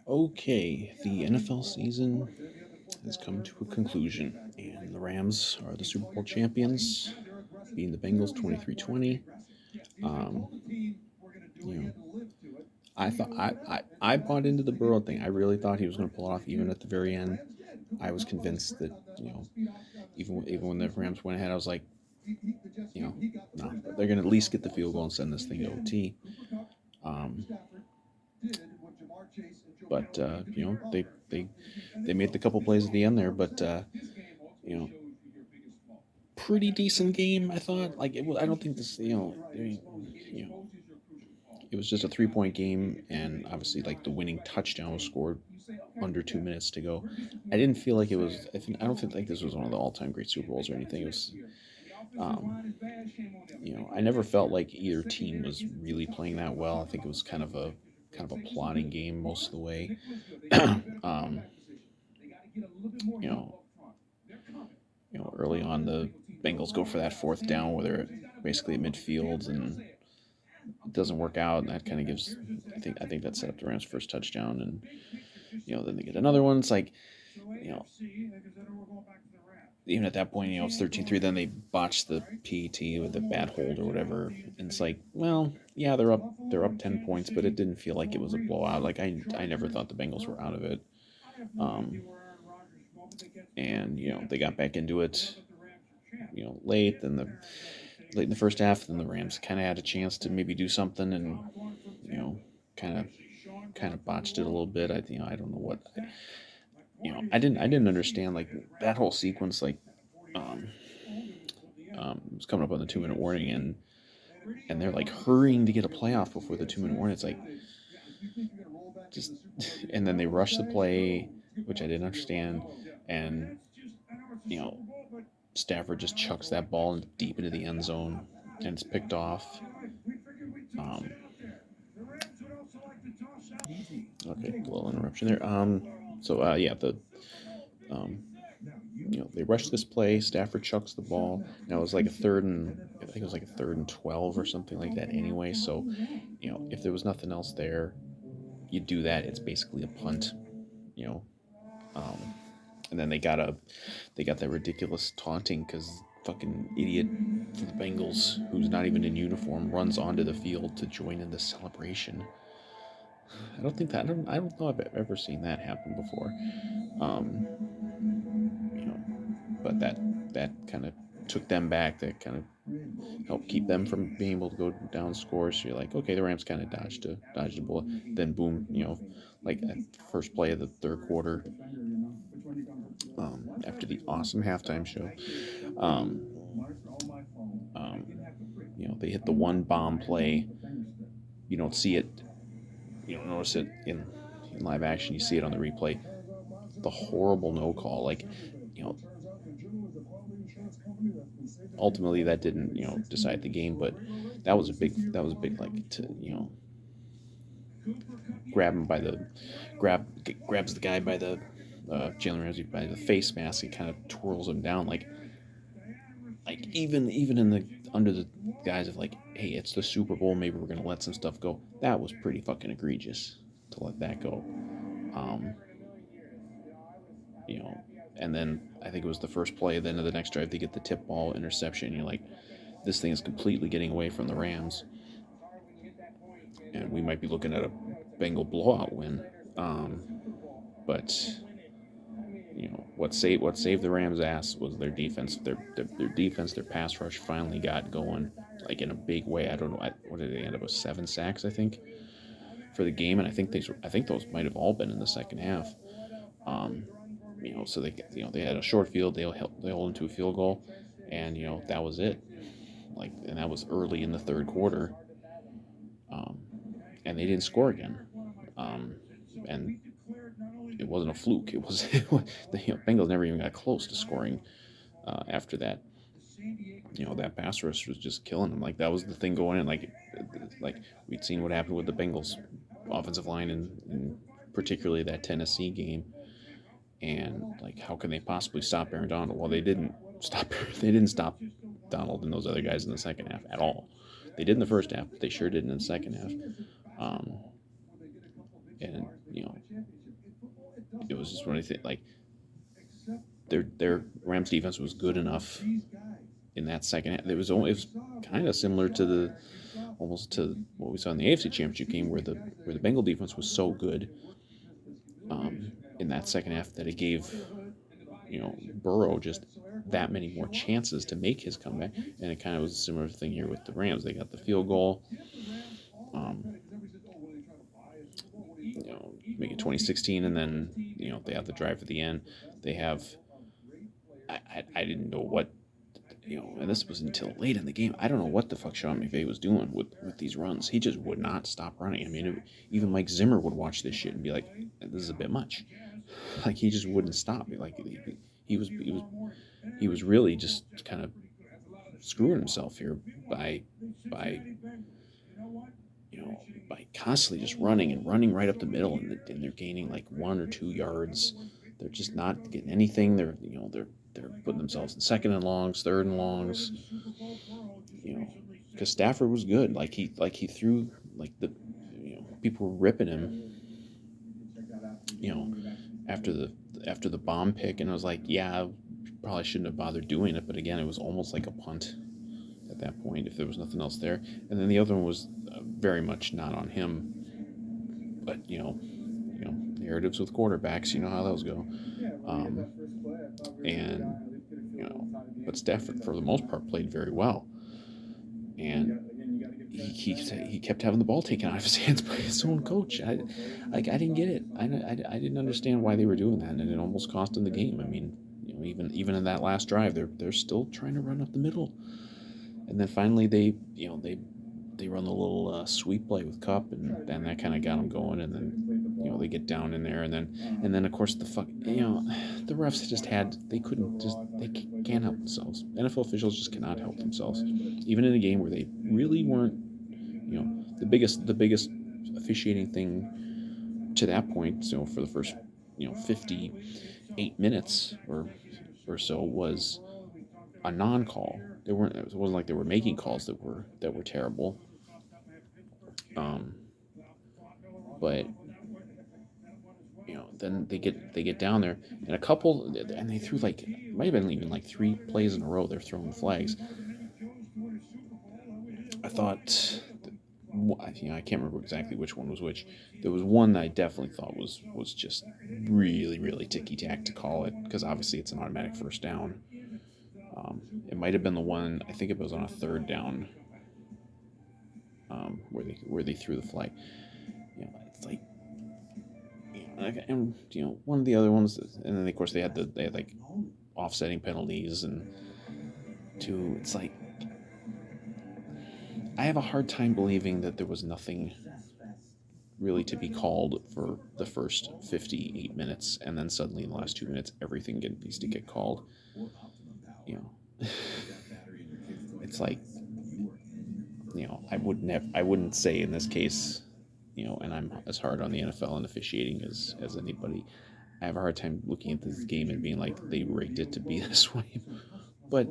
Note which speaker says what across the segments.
Speaker 1: Okay, the NFL season has come to a conclusion, and the Rams are the Super Bowl champions, beating the Bengals 23-20. Um, you know, I bought into the Burrow thing. I really thought he was going to pull it off, even at the very end. I was convinced that even when the Rams went ahead, I was like, you know, no, they're going to at least get the field goal and send this thing to OT. Um, but they made the couple plays at the end there, but you know, pretty decent game. I thought. Like it was. I don't think this. You know, it was just a 3 point game, and obviously, like the winning touchdown was scored under 2 minutes to go. I didn't feel like it was. I don't think like this was one of the all-time great Super Bowls or anything. It was. Um, I never felt like either team was really playing that well. I think it was kind of a plodding game most of the way. um, you know, Early on the Bengals go for that fourth down where they're basically at midfield and it doesn't work out, and that kind of gives. I think that set up the Rams' first touchdown, and then they get another one. It's like, you know, even at that point, it's 13-3. Then they botch the PET with the bad hold or whatever, and it's like, well, yeah, they're up 10 points, but it didn't feel like it was a blowout. Like I never thought the Bengals were out of it. Um, and they got back into it, late. Then the late in the first half, then the Rams kind of had a chance to maybe do something, and kind of kind of botched it a little bit. I don't know what. I didn't understand like that whole sequence. Like, um, it was coming up on the 2 minute warning, and they're like hurrying to get a playoff before the 2 minute warning. It's like just, and then they rush the play, which I didn't understand, and you know Stafford just chucks that ball deep into the end zone, and it's picked off. Um, okay, a little interruption there. Yeah, um, they rushed this play. Stafford chucks the ball. Now it was like I think it was like a 3rd and 12 or something like that. Anyway, so if there was nothing else there, you do that. It's basically a punt. You know, um, and then they got that ridiculous taunting because fucking idiot for the Bengals, who's not even in uniform, runs onto the field to join in the celebration. I don't know if I've ever seen that happen before. Um, you know, but that kind of took them back. That kind of helped keep them from being able to go down scores. So you're like, okay, the Rams kind of dodged a bullet. Then boom, like at first play of the third quarter, after the awesome halftime show, um, um, they hit the one bomb play. You don't see it. You don't notice it in live action. You see it on the replay. The horrible no call. Like, you know, ultimately that didn't decide the game, but that was a big like to grab him by the grabs the guy by the Jalen Ramsey by the face mask and kind of twirls him down like even in the under the guise of like, hey, it's the Super Bowl, maybe we're gonna let some stuff go. That was pretty fucking egregious to let that go. Um, you know, and then I think it was the first play. Then of the next drive, they get the tip ball interception. You're like, this thing is completely getting away from the Rams, and we might be looking at a Bengal blowout win. But what saved the Rams' ass was their defense. Their defense, their pass rush finally got going like in a big way. I don't know what did they end up with, 7 sacks I think for the game, and I think those might have all been in the second half. Um, so they had a short field. They hold into a field goal, and that was it. Like, and that was early in the third quarter, um, and they didn't score again. Um, and it wasn't a fluke. The Bengals never even got close to scoring after that. That pass rush was just killing them. Like, that was the thing going in. Like we'd seen what happened with the Bengals offensive line in particularly that Tennessee game. And like, how can they possibly stop Aaron Donald? Well, they didn't stop. They didn't stop Donald and those other guys in the second half at all. They did in the first half, but they sure didn't in the second half. Um, and it was just one of the things, like their Rams defense was good enough in that second half. It was kind of similar to the almost to what we saw in the AFC Championship game where the Bengal defense was so good in that second half that it gave Burrow just that many more chances to make his comeback, and it kind of was a similar thing here with the Rams. They got the field goal, um, make it 2016, and then they have the drive at the end. They have I didn't know what and this was until late in the game. I don't know what the fuck Sean McVay was doing with these runs. He just would not stop running. I mean, even Mike Zimmer would watch this shit and be like, "This is a bit much." Like he just wouldn't stop. Like he was really just kind of screwing himself here by by constantly just running and running right up the middle, and they're gaining like 1 or 2 yards. They're just not getting anything. They're putting themselves in second and longs, third and longs. Because Stafford was good. Like he threw like the people were ripping him. After the bomb pick, and I was like, yeah, I probably shouldn't have bothered doing it. But again, it was almost like a punt at that point if there was nothing else there. And then the other one was very much not on him. But narratives with quarterbacks, you know how those go. And but Stafford for the most part played very well, and he kept having the ball taken out of his hands by his own coach. I didn't get it. I didn't understand why they were doing that, and it almost cost them the game. I mean, even in that last drive, they're still trying to run up the middle, and then finally they run the little sweep play with Cup, and that kind of got them going, and then they get down in there, and then of course the refs they can't help themselves. NFL officials just cannot help themselves, even in a game where they really weren't. The biggest officiating thing to that point, for the first 58 minutes or so was a non-call. It wasn't like they were making calls that were terrible. But then they get down there, and they threw might have been even 3 plays in a row. They're throwing flags. I thought, I can't remember exactly which one was which. There was one that I definitely thought was just really, really ticky-tack to call it, because obviously it's an automatic first down. It might have been the one, I think it was on a third down, where they threw the flag. It's like, and one of the other ones, and then of course they had offsetting penalties, and it's like, I have a hard time believing that there was nothing really to be called for the first 58 minutes, and then suddenly in the last 2 minutes everything needs to get called. It's like, I wouldn't say in this case, and I'm as hard on the NFL and officiating as anybody. I have a hard time looking at this game and being like, they rigged it to be this way. But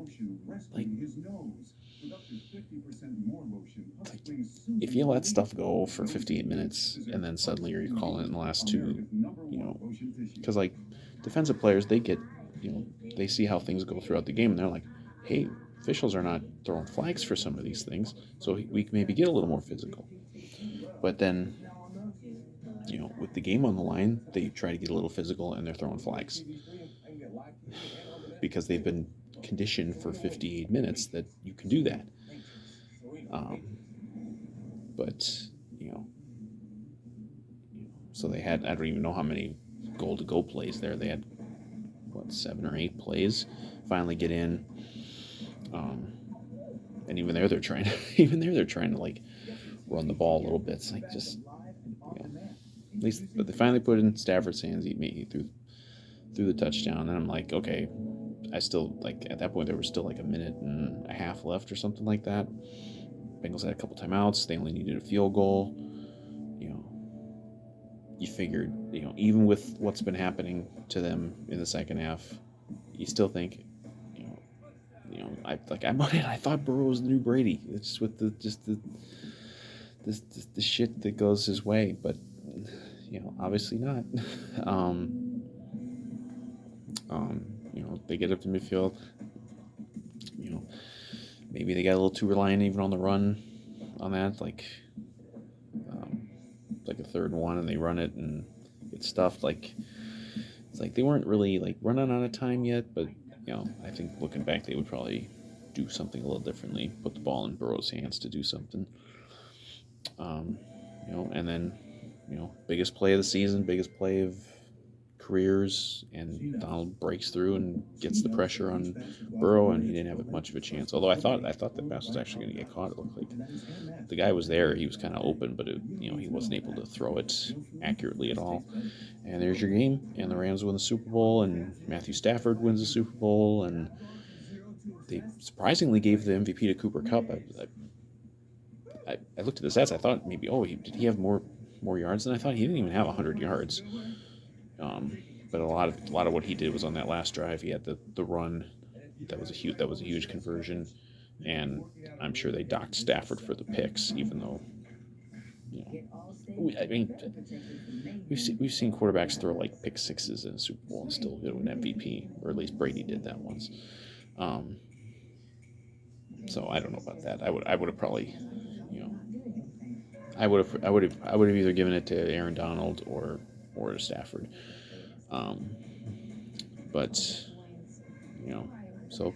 Speaker 1: if you let stuff go for 58 minutes and then suddenly you're calling it in the last 2, because defensive players, they get, they see how things go throughout the game, and they're like, hey, officials are not throwing flags for some of these things, so we can maybe get a little more physical. But then, with the game on the line, they try to get a little physical, and they're throwing flags because they've been conditioned for 58 minutes that you can do that. But so they had, I don't even know how many goal-to-go plays there. They had 7 or 8 plays. Finally get in, and even there they're trying to run the ball a little bit. It's like, just at least, but they finally put it in Stafford's hands. He threw the touchdown, and I'm like, okay. I still, at that point there was still a minute and a half left or something like that. Bengals had a couple timeouts. They only needed a field goal. You figured, even with what's been happening to them in the second half, you still think, I thought Burrow was the new Brady. It's just with the shit that goes his way, but obviously not. They get up to midfield. You know, maybe they got a little too reliant even on the run on that, um, like a 3rd and 1, and they run it and get stuffed. It's like they weren't really like running out of time yet, but I think looking back, they would probably do something a little differently. Put the ball in Burrow's hands to do something. Um, and then biggest play of the season, biggest play of careers, and Donald breaks through and gets the pressure on Burrow, and he didn't have much of a chance. Although I thought the pass was actually going to get caught. It looked like the guy was there; he was kind of open, but he wasn't able to throw it accurately at all. And there's your game, and the Rams win the Super Bowl, and Matthew Stafford wins the Super Bowl, and they surprisingly gave the MVP to Cooper Kupp. I looked at the stats. I thought maybe, did he have more yards than I thought? He didn't even have 100 yards. But a lot of what he did was on that last drive. He had the run. That was a huge conversion, and I'm sure they docked Stafford for the picks, even though we've seen quarterbacks throw like pick sixes in a Super Bowl and still get an MVP, or at least Brady did that once. So I don't know about that. I would have probably, I would have either given it to Aaron Donald or to Stafford. But so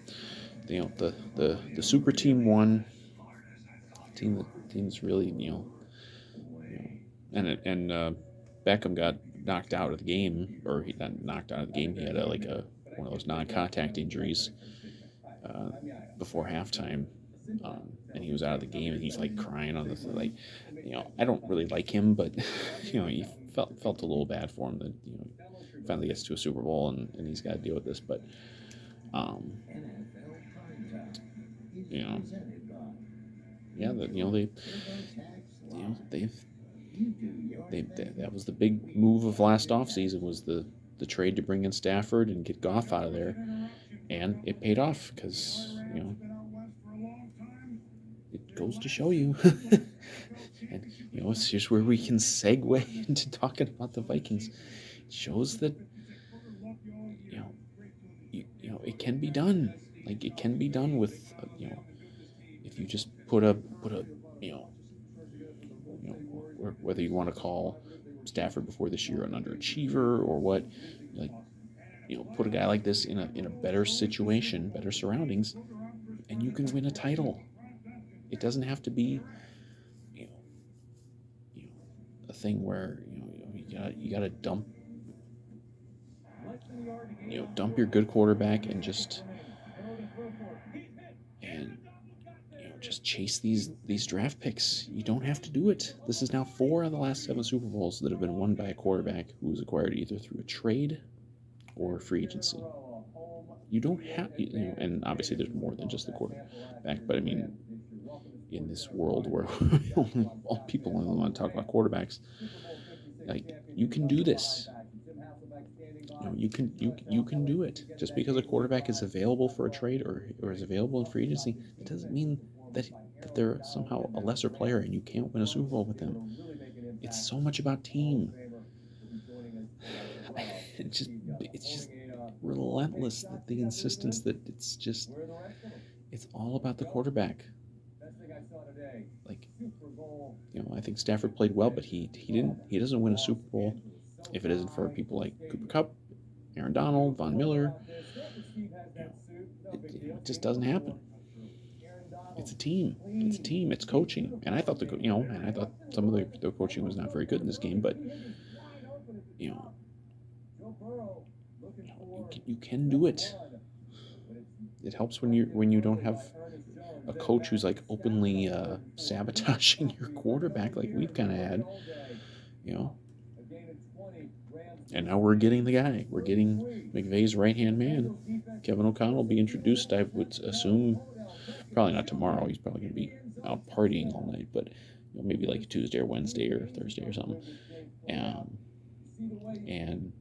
Speaker 1: the super team won. Team's really and Beckham got knocked out of the game, or he got knocked out of the game. He had one of those non-contact injuries before halftime, and he was out of the game, and he's like crying on the I don't really like him, but he felt a little bad for him that finally gets to a Super Bowl and he's got to deal with this, but they that was the big move of last offseason, was the trade to bring in Stafford and get Goff out of there, and it paid off because it goes to show you. And it's just where we can segue into talking about the Vikings. It shows that it can be done. Like, it can be done with if you just put a whether you want to call Stafford before this year an underachiever or what, like put a guy like this in a better situation, better surroundings, and you can win a title. It doesn't have to be a thing where you gotta dump your good quarterback and just chase these draft picks. You don't have to do it. This is now 4 of the last 7 Super Bowls that have been won by a quarterback who was acquired either through a trade or free agency. You don't have, and obviously there's more than just the quarterback, but I mean, in this world where all people only want to talk about quarterbacks, like, you can do this. You can do it. Just because a quarterback is available for a trade or is available in free agency, it doesn't mean that they're somehow a lesser player and you can't win a Super Bowl with them. It's so much about team. It's just relentless, the insistence that it's all about the quarterback. Like, I think Stafford played well, but he doesn't win a Super Bowl if it isn't for people like Cooper Kupp, Aaron Donald, Von Miller. It just doesn't happen. It's a team. It's coaching. And I thought some of the coaching was not very good in this game, but you can do it. It helps when you don't have a coach who's like openly sabotaging your quarterback, like we've kind of had, And now we're getting the guy. We're getting McVay's right-hand man. Kevin O'Connell will be introduced, I would assume, probably not tomorrow. He's probably going to be out partying all night, but maybe like Tuesday or Wednesday or Thursday or something. And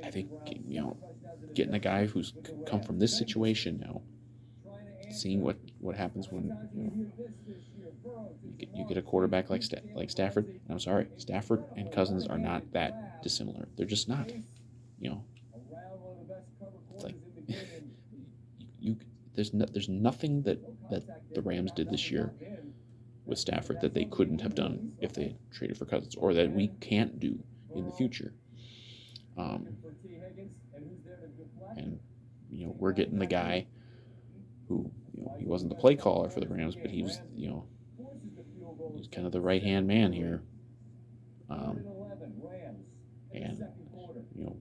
Speaker 1: I think, getting a guy who's come from this situation now, seeing what happens when you get a quarterback like Stafford. And I'm sorry, Stafford and Cousins are not that dissimilar. They're just not. You know, it's like you there's nothing that the Rams did this year with Stafford that they couldn't have done if they had traded for Cousins, or that we can't do in the future. Um, and we're getting the guy who he wasn't the play caller for the Rams, but he was he's kind of the right hand man here. Um, and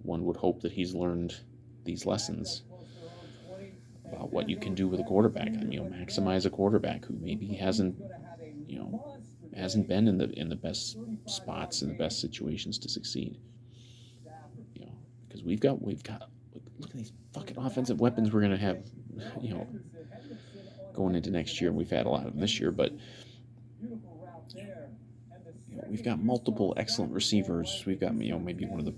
Speaker 1: one would hope that he's learned these lessons about what you can do with a quarterback, and maximize a quarterback who maybe hasn't been in the best spots in the best situations to succeed. Because we've got look at these fucking offensive weapons we're gonna have, going into next year. And we've had a lot of them this year, but we've got multiple excellent receivers. We've got maybe one of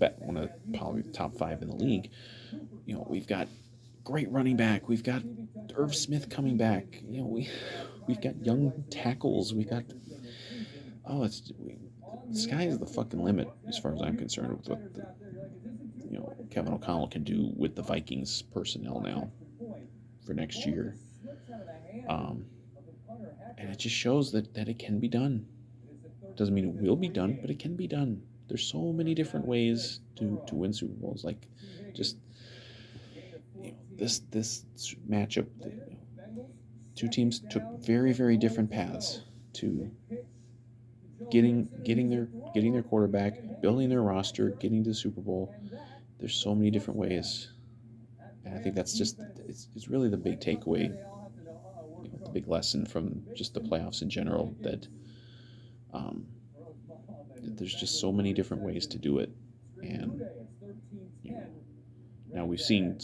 Speaker 1: probably the top 5 in the league. We've got great running back. We've got Irv Smith coming back. We've got young tackles. We've got the sky is the fucking limit as far as I'm concerned with what Kevin O'Connell can do with the Vikings personnel now for next year. And it just shows that it can be done. Doesn't mean it will be done, but it can be done. There's so many different ways to win Super Bowls. Like, just this matchup, two teams took very, very different paths to getting their quarterback, building their roster, getting to the Super Bowl. There's so many different ways, and I think that's just it's really the big takeaway, the big lesson from just the playoffs in general, that there's just so many different ways to do it. And now we've seen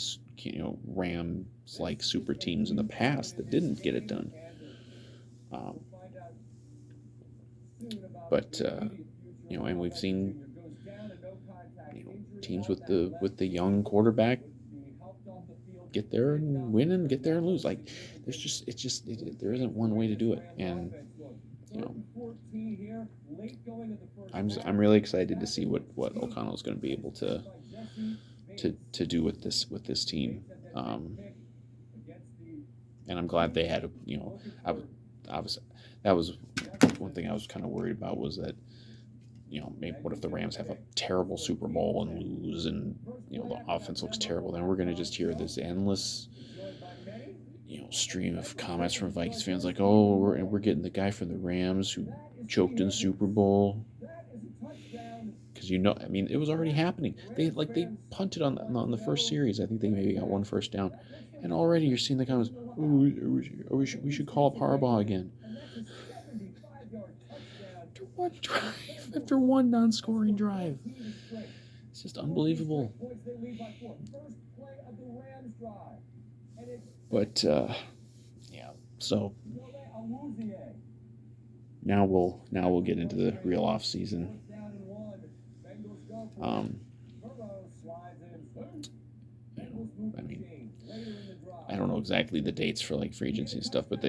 Speaker 1: Rams like super teams in the past that didn't get it done, but and we've seen teams with the young quarterback get there and win, and get there and lose. Like, there isn't one way to do it. And I'm really excited to see what O'Connell's going to be able to do with this team. And I'm glad they had that was one thing I was kind of worried about, was that maybe what if the Rams have a terrible Super Bowl and lose, and the offense looks terrible? Then we're going to just hear this endless stream of comments from Vikings fans like, oh, we're getting the guy from the Rams who choked in the Super Bowl. Because I mean, it was already happening. They punted on the first series. I think they maybe got one first down, and already you're seeing the comments, oh, we should call up Harbaugh again. After one non-scoring drive. It's just unbelievable. But yeah, so now we'll get into the real off season. I mean, I don't know exactly the dates for like free agency and stuff, but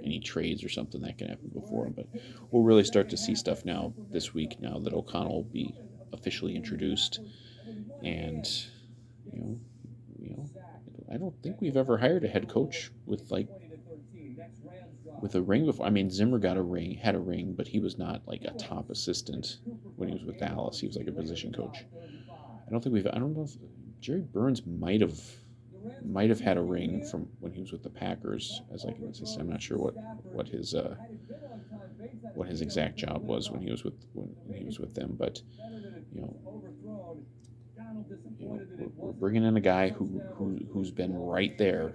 Speaker 1: any trades or something that can happen before, but we'll really start to see stuff now this week, now that O'Connell will be officially introduced. And I don't think we've ever hired a head coach with a ring before. I mean, Zimmer had a ring, but he was not like a top assistant when he was with Dallas. He was like a position coach. I don't know if Jerry Burns might have had a ring from when he was with the Packers as like an assistant. I'm not sure what his exact job was when he was with them, but we're bringing in a guy who's been right there,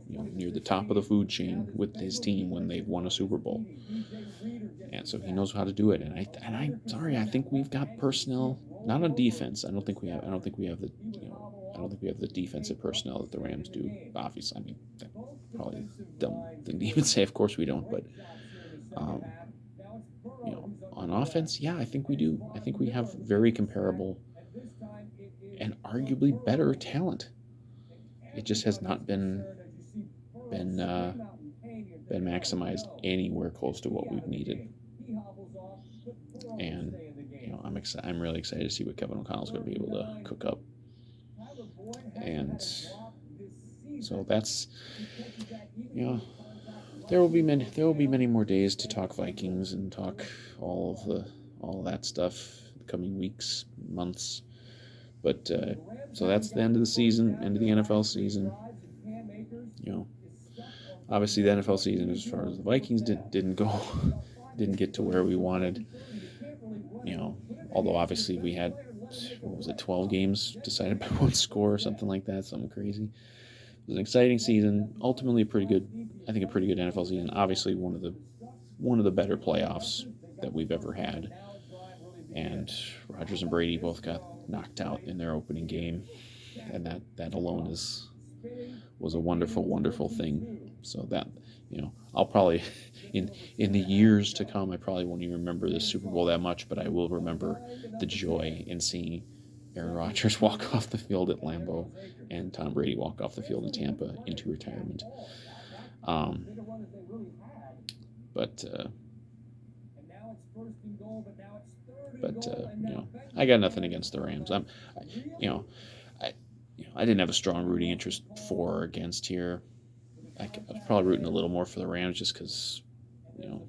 Speaker 1: near the top of the food chain with his team when they've won a Super Bowl, and so he knows how to do it. And I think we've got personnel, not on defense. I don't think we have the defensive personnel that the Rams do. Obviously, I mean, that's probably a dumb thing to even say. Of course we don't, but on offense, yeah, I think we do. I think we have very comparable and arguably better talent. it just has not been been maximized anywhere close to what we've needed. And I'm really excited to see what Kevin O'Connell's going to be able to cook up. And so that's you know there will be many more days to talk Vikings and talk all of that stuff in the coming weeks, months. But so that's the end of the season, end of the NFL season. You know, obviously the NFL season, as far as the Vikings didn't go, didn't get to where we wanted. Although obviously we had, what was it, 12 games decided by one score or something like that, something crazy. It was an exciting season. Ultimately, a pretty good NFL season. Obviously, one of the better playoffs that we've ever had. And Rodgers and Brady both got knocked out in their opening game, and that alone was a wonderful, wonderful thing. So that I'll probably in the years to come, I probably won't even remember the Super Bowl that much, but I will remember the joy in seeing Aaron Rodgers walk off the field at Lambeau and Tom Brady walk off the field in Tampa into retirement. Um, but I got nothing against the Rams. You know, I, I didn't have a strong rooting interest for or against here. I was probably rooting a little more for the Rams just because, you know,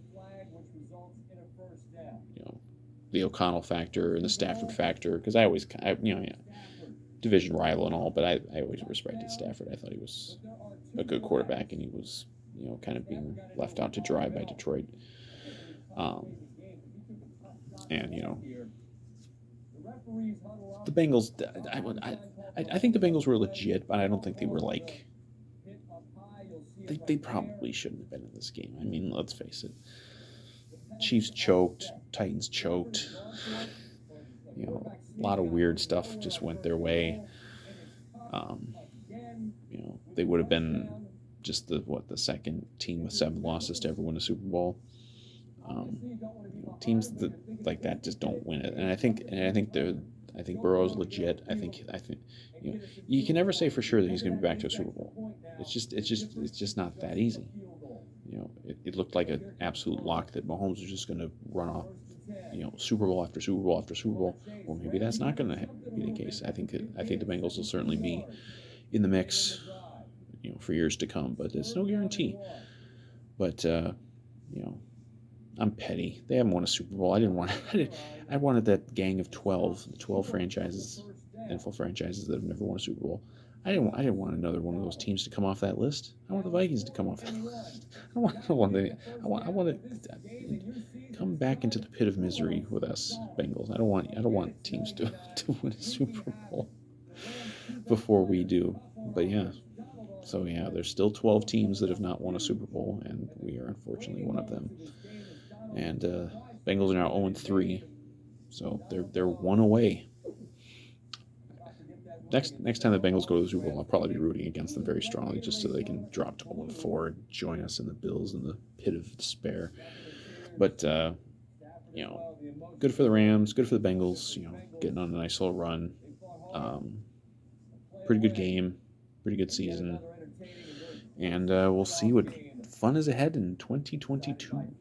Speaker 1: the O'Connell factor and the Stafford factor. Because division rival and all, but I always respected Stafford. I thought he was a good quarterback, and he was, kind of being left out to dry by Detroit. And the Bengals. I think the Bengals were legit, but I don't think they were like. They probably shouldn't have been in this game. I mean, let's face it. Chiefs choked, Titans choked. A lot of weird stuff just went their way. They would have been just the second team with 7 losses to ever win a Super Bowl. Teams like that just don't win it, and I think Burrow's legit. I think you can never say for sure that he's going to be back to a Super Bowl. It's just not that easy. It looked like an absolute lock that Mahomes was just going to run off, Super Bowl after Super Bowl after Super Bowl. Well, maybe that's not going to be the case. I think the Bengals will certainly be in the mix, for years to come, but it's no guarantee. But I'm petty. They haven't won a Super Bowl. I wanted that gang of 12, the 12 franchises, NFL franchises that have never won a Super Bowl. I didn't want another one of those teams to come off that list. I want the Vikings to come off that list. I want to come back into the pit of misery with us Bengals. I don't want teams to win a Super Bowl before we do. But yeah. So yeah, there's still 12 teams that have not won a Super Bowl, and we are unfortunately one of them. And Bengals are now 0-3, so they're one away. Next time the Bengals go to the Super Bowl, I'll probably be rooting against them very strongly, just so they can drop to 0-4 and join us in the Bills in the pit of despair. But good for the Rams, good for the Bengals. Getting on a nice little run. Pretty good game, pretty good season, and we'll see what fun is ahead in 2022.